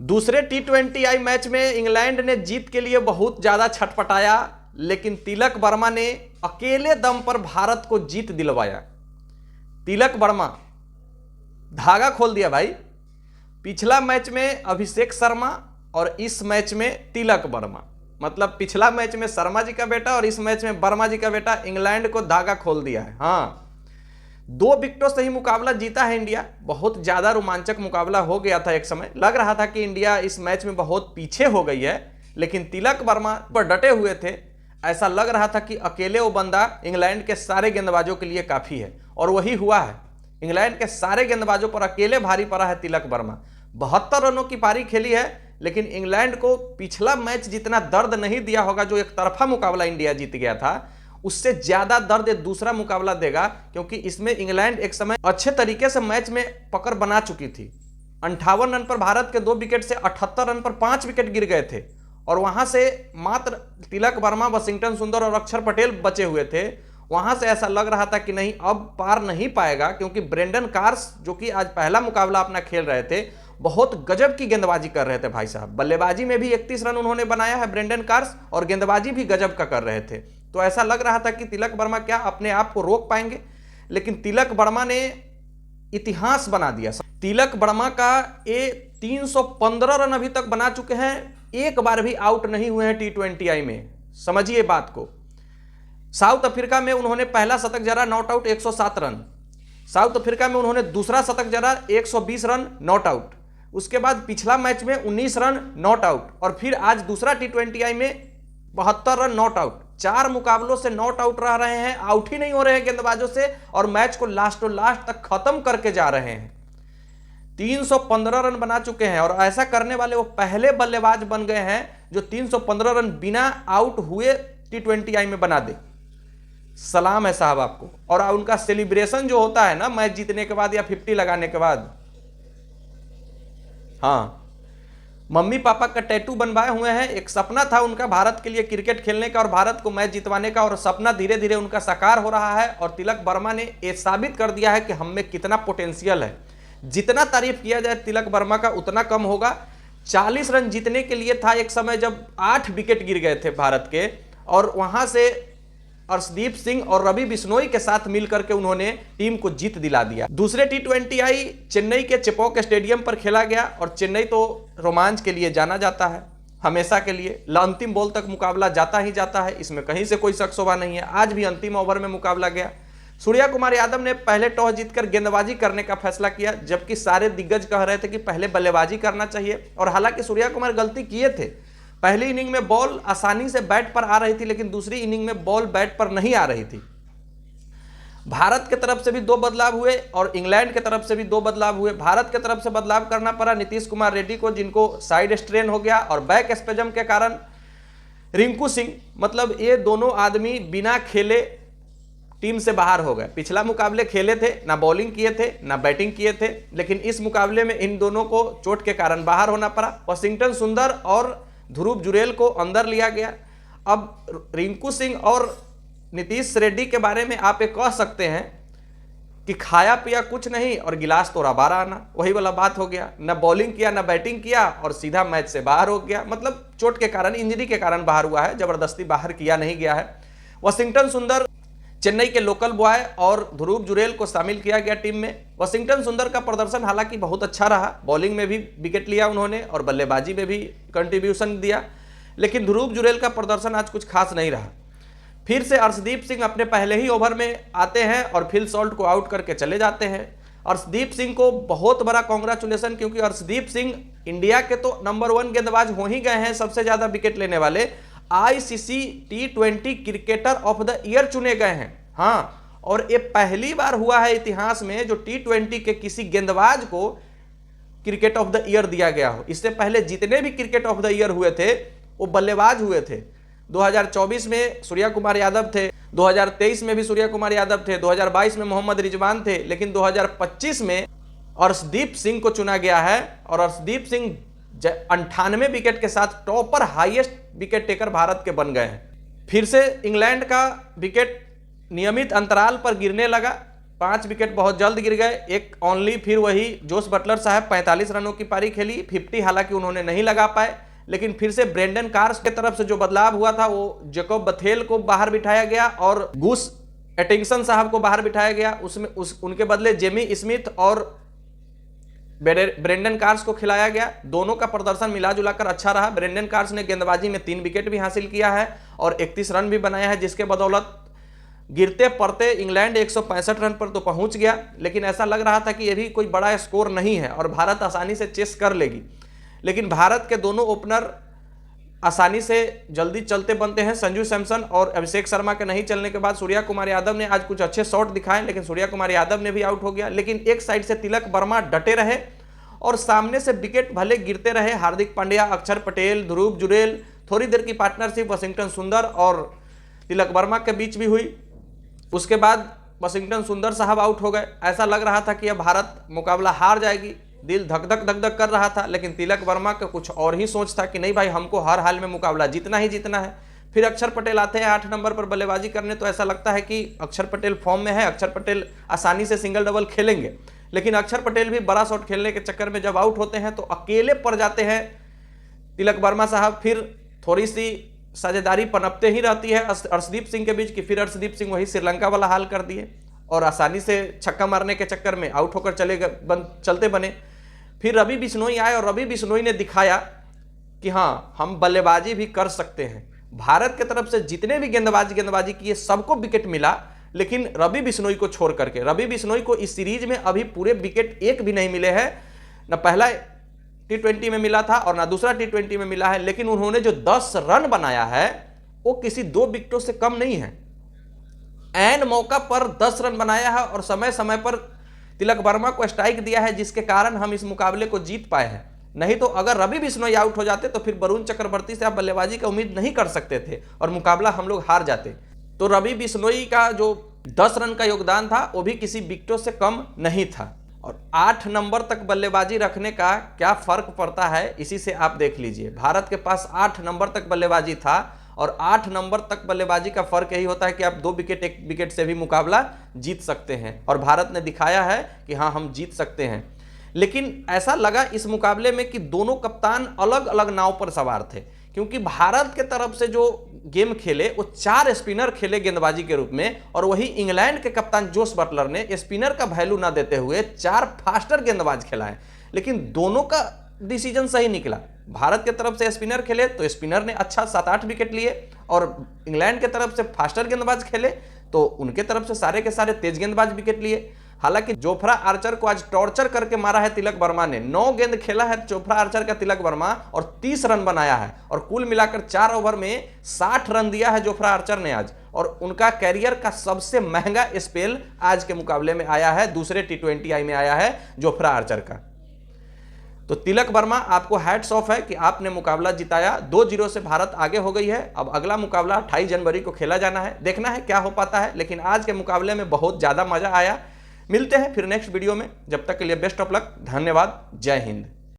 दूसरे T20I match में England ने जीत के लिए बहुत ज्यादा छटपटाया, लेकिन तिलक वर्मा ने अकेले दम पर भारत को जीत दिलवाया। तिलक वर्मा धागा खोल दिया भाई। पिछला मैच में अभिषेक शर्मा और इस मैच में तिलक वर्मा, मतलब पिछला मैच में शर्मा जी का बेटा और इस मैच में वर्मा जी का बेटा इंग्लैंड को धागा खोल दिया है। हाँ, 2 विकेटों से ही मुकाबला जीता है इंडिया। बहुत ज्यादा रोमांचक मुकाबला हो गया था, एक समय लग रहा था कि इंडिया इस मैच में बहुत पीछे हो गई है, लेकिन तिलक वर्मा पर डटे हुए थे। ऐसा लग रहा था कि अकेले वो बंदा इंग्लैंड के सारे गेंदबाजों के लिए काफी है, और वही हुआ है। इंग्लैंड के सारे गेंदबाजों पर अकेले भारी पड़ा है तिलक वर्मा। 72 रनों की पारी खेली है, लेकिन इंग्लैंड को पिछला मैच जितना दर्द नहीं दिया होगा, जो एक तरफा मुकाबला इंडिया जीत गया था, उससे ज्यादा दर्द दूसरा मुकाबला देगा, क्योंकि इसमें इंग्लैंड एक समय अच्छे तरीके से मैच में पकड़ बना चुकी थी। 58 रन पर भारत के 2 विकेट से 78 रन पर 5 विकेट गिर गए थे, और वहां से मात्र तिलक वर्मा, वाशिंगटन सुंदर और अक्षर पटेल बचे हुए थे। वहां से ऐसा लग रहा था कि नहीं, अब पार नहीं पाएगा, क्योंकि ब्रेंडन कार्स जो कि आज पहला मुकाबला अपना खेल रहे थे, बहुत गजब की गेंदबाजी कर रहे थे भाई साहब। बल्लेबाजी में भी 31 रन उन्होंने बनाया है ब्रेंडन कार्स, और गेंदबाजी भी गजब का कर रहे थे। तो ऐसा लग रहा था कि तिलक वर्मा क्या अपने आप को रोक पाएंगे, लेकिन तिलक वर्मा ने इतिहास बना दिया। तिलक वर्मा का ये 315 रन अभी तक बना चुके हैं, एक बार भी आउट नहीं हुए हैं T20I में। समझिए बात को। साउथ अफ्रीका में उन्होंने पहला शतक जड़ा, not out 107 run. South Africa में उन्होंने दूसरा शतक जड़ा, 120 रन, नॉट आउट। उसके बाद पिछला मैच में 19 रन, नॉट आउट, और फिर आज दूसरा T20I में 72 रन, नॉट आउट। 4 मुकाबलों से नॉट आउट रह रहे हैं, आउट ही नहीं हो रहे हैं गेंदबाजों से, और मैच को लास्ट तक खत्म करके जा रहे हैं। 315 रन बना चुके हैं, और ऐसा करने वाले वो पहले बल्लेबाज बन गए हैं जो 315 रन बिना आउट हुए T20I में बना दे। सलाम है साहब आपको। और उनका सेलिब्रेशन जो होता है ना मैच जीतने के बाद या 50 लगाने के बाद, हाँ, मम्मी पापा का टैटू बनवाए हुए हैं। एक सपना था उनका भारत के लिए क्रिकेट खेलने का और भारत को मैच जितवाने का, और सपना धीरे धीरे उनका साकार हो रहा है। और तिलक वर्मा ने यह साबित कर दिया है कि हम में कितना पोटेंशियल है। जितना तारीफ किया जाए तिलक वर्मा का उतना कम होगा। 40 रन जीतने के लिए था एक समय जब 8 विकेट गिर गए थे भारत के, और वहां से अर्शदीप सिंह और रवि बिश्नोई के साथ मिलकर के उन्होंने टीम को जीत दिला दिया। दूसरे T20I चेन्नई के चेपॉक स्टेडियम पर खेला गया, और चेन्नई तो रोमांच के लिए जाना जाता है हमेशा के लिए। अंतिम बॉल तक मुकाबला जाता ही जाता है, इसमें कहीं से कोई शक शोभा नहीं है। आज भी अंतिम ओवर में मुकाबला गया। सूर्या कुमार यादव ने पहले टॉस जीतकर गेंदबाजी करने का फैसला किया, जबकि सारे दिग्गज कह रहे थे कि पहले बल्लेबाजी करना चाहिए। और हालांकि सूर्या कुमार गलती किए थे। पहली इनिंग में बॉल आसानी से बैट पर आ रही थी, लेकिन दूसरी इनिंग में बॉल बैट पर नहीं आ रही थी। भारत की तरफ से भी 2 बदलाव हुए और इंग्लैंड की तरफ से भी 2 बदलाव हुए। भारत की तरफ से बदलाव करना पड़ा नीतीश कुमार रेड्डी को, जिनको साइड स्ट्रेन हो गया, और बैक स्पेजम के कारण रिंकू सिंह, मतलब ये दोनों आदमी बिना खेले टीम से बाहर हो गए। पिछला मुकाबले खेले थे, ना बॉलिंग किए थे ना बैटिंग किए थे, लेकिन इस मुकाबले में इन दोनों को चोट के कारण बाहर होना पड़ा। वाशिंगटन सुंदर और ध्रुव जुरेल को अंदर लिया गया। अब रिंकू सिंह और नीतीश रेड्डी के बारे में आप ये कह सकते हैं कि खाया पिया कुछ नहीं और गिलास तोड़ा 12 आना, वही वाला बात हो गया। ना बॉलिंग किया ना बैटिंग किया, और सीधा मैच से बाहर हो गया। मतलब चोट के कारण, इंजरी के कारण बाहर हुआ है, जबरदस्ती बाहर किया नहीं गया है। वाशिंगटन सुंदर चेन्नई के लोकल बॉय और ध्रुव जुरेल को शामिल किया गया टीम में। वाशिंगटन सुंदर का प्रदर्शन हालांकि बहुत अच्छा रहा, बॉलिंग में भी विकेट लिया उन्होंने और बल्लेबाजी में भी कंट्रीब्यूशन दिया, लेकिन ध्रुव जुरेल का प्रदर्शन आज कुछ खास नहीं रहा। फिर से अर्शदीप सिंह अपने पहले ही ओवर में आते हैं और फिल सॉल्ट को आउट करके चले जाते हैं। अर्शदीप सिंह को बहुत बड़ा कॉन्ग्रेचुलेसन, क्योंकि अर्शदीप सिंह इंडिया के तो नंबर 1 गेंदबाज हो ही गए हैं, सबसे ज्यादा विकेट लेने वाले। ICC T20 cricketer of the year चुने गए हैं। हाँ, और ये पहली बार हुआ है इतिहास में जो T20 के किसी गेंदबाज को क्रिकेट ऑफ द ईयर दिया गया हो। इससे पहले जितने भी क्रिकेट ऑफ द ईयर हुए थे वो बल्लेबाज हुए थे। 2024 में सूर्या कुमार यादव थे, 2023 में भी सूर्या कुमार यादव थे, 2022 में मोहम्मद रिजवान थे, लेकिन 2025 में अर्शदीप सिंह को चुना गया है। और अर्शदीप सिंह 98 विकेट के साथ topper highest wicket taker Bharat के बन गए हैं। फिर से इंग्लैंड का विकेट नियमित अंतराल पर गिरने लगा 5 विकेट बहुत जल्द गिर गए, एक ओनली। फिर वही जोस बटलर साहब 45 रनों की पारी खेली, 50 हालांकि उन्होंने नहीं लगा पाए। लेकिन फिर से ब्रेंडन कार्स के तरफ से जो बदलाव हुआ था वो जैकोब बथेल को बाहर बिठाया गया और गुस एटिंगसन साहब को बाहर बिठाया गया। उनके बदले जेमी स्मिथ और ब्रेंडन कार्स को खिलाया गया। दोनों का प्रदर्शन मिला जुलाकर अच्छा रहा। ब्रेंडन कार्स ने गेंदबाजी में 3 विकेट भी हासिल किया है और 31 रन भी बनाया है, जिसके बदौलत गिरते पड़ते इंग्लैंड 165 रन पर तो पहुंच गया। लेकिन ऐसा लग रहा था कि यह भी कोई बड़ा स्कोर नहीं है और भारत आसानी से चेस कर लेगी। लेकिन भारत के दोनों ओपनर आसानी से जल्दी चलते बनते हैं। संजू सैमसन और अभिषेक शर्मा के नहीं चलने के बाद सूर्या कुमार यादव ने आज कुछ अच्छे शॉट दिखाए, लेकिन सूर्या कुमार यादव ने भी आउट हो गया। लेकिन एक साइड से तिलक वर्मा डटे रहे और सामने से विकेट भले गिरते रहे। हार्दिक पांड्या, अक्षर पटेल, ध्रुव जुरेल, थोड़ी देर की पार्टनरशिप वाशिंगटन सुंदर और तिलक वर्मा के बीच भी हुई। उसके बाद वाशिंगटन सुंदर साहब आउट हो गए। ऐसा लग रहा था कि अब भारत मुकाबला हार जाएगी। दिल धक धक कर रहा था, लेकिन तिलक वर्मा का कुछ और ही सोच था कि नहीं भाई, हमको हर हाल में मुकाबला जीतना ही जीतना है। फिर अक्षर पटेल आते हैं 8 नंबर पर बल्लेबाजी करने, तो ऐसा लगता है कि अक्षर पटेल फॉर्म में है, अक्षर पटेल आसानी से सिंगल डबल खेलेंगे। लेकिन अक्षर पटेल भी बड़ा शॉट खेलने के चक्कर में जब आउट होते हैं तो अकेले पड़ जाते हैं तिलक वर्मा साहब। फिर थोड़ी सी साझेदारी पनपते ही रहती है अर्शदीप सिंह के बीच की। फिर अर्शदीप सिंह वही श्रीलंका वाला हाल कर दिए और आसानी से छक्का मारने के चक्कर में आउट होकर चलते बने। फिर रवि बिश्नोई आए और रवि बिश्नोई ने दिखाया कि हाँ, हम बल्लेबाजी भी कर सकते हैं। भारत की तरफ से जितने भी गेंदबाजी किए सबको विकेट मिला, लेकिन रवि बिश्नोई को छोड़ करके। रवि बिश्नोई को इस सीरीज में अभी पूरे विकेट एक भी नहीं मिले हैं। न पहला T20 में मिला था और ना दूसरा T20 में मिला है। लेकिन उन्होंने जो 10 रन बनाया है वो किसी 2 विकेटों से कम नहीं है। एन मौका पर 10 रन बनाया है और समय समय पर तिलक वर्मा को स्ट्राइक दिया है, जिसके कारण हम इस मुकाबले को जीत पाए हैं। नहीं तो अगर रवि बिश्नोई आउट हो जाते तो फिर वरुण चक्रवर्ती से आप बल्लेबाजी की उम्मीद नहीं कर सकते थे और मुकाबला हम लोग हार जाते। तो रवि बिश्नोई का जो 10 रन का योगदान था वो भी किसी विकेटों से कम नहीं था। और 8 नंबर तक बल्लेबाजी रखने का क्या फर्क पड़ता है, इसी से आप देख लीजिए। भारत के पास 8 नंबर तक बल्लेबाजी था और 8 नंबर तक बल्लेबाजी का फर्क यही होता है कि आप 2 विकेट 1 विकेट से भी मुकाबला जीत सकते हैं और भारत ने दिखाया है कि हाँ, हम जीत सकते हैं। लेकिन ऐसा लगा इस मुकाबले में कि दोनों कप्तान अलग अलग नाव पर सवार थे, क्योंकि भारत के तरफ से जो गेम खेले वो 4 स्पिनर खेले गेंदबाजी के रूप में, और वही इंग्लैंड के कप्तान जोस बटलर ने स्पिनर का वैल्यू ना देते हुए 4 फास्टर गेंदबाज खिलाए। लेकिन दोनों का डिसीजन सही निकला। भारत के तरफ से स्पिनर खेले तो स्पिनर ने अच्छा 7-8 विकेट लिए और इंग्लैंड के तरफ से फास्टर गेंदबाज खेले तो उनके तरफ से सारे के सारे तेज गेंदबाज विकेट लिए। हालांकि जोफ्रा आर्चर को आज टॉर्चर करके मारा है तिलक वर्मा ने। 9 गेंद खेला है जोफ्रा आर्चर का तिलक वर्मा और 30 रन बनाया है और कुल मिलाकर 4 ओवर में 60 रन दिया है जोफ्रा आर्चर ने आज। और उनका कैरियर का सबसे महंगा स्पेल आज के मुकाबले में आया है, दूसरे T20I में आया है जोफ्रा आर्चर का। तो तिलक वर्मा, आपको हैट्स ऑफ है कि आपने मुकाबला जिताया। 2-0 से भारत आगे हो गई है। अब अगला मुकाबला 28 जनवरी को खेला जाना है, देखना है क्या हो पाता है। लेकिन आज के मुकाबले में बहुत ज़्यादा मजा आया। मिलते हैं फिर नेक्स्ट वीडियो में, जब तक के लिए बेस्ट ऑफ लक। धन्यवाद। जय हिंद।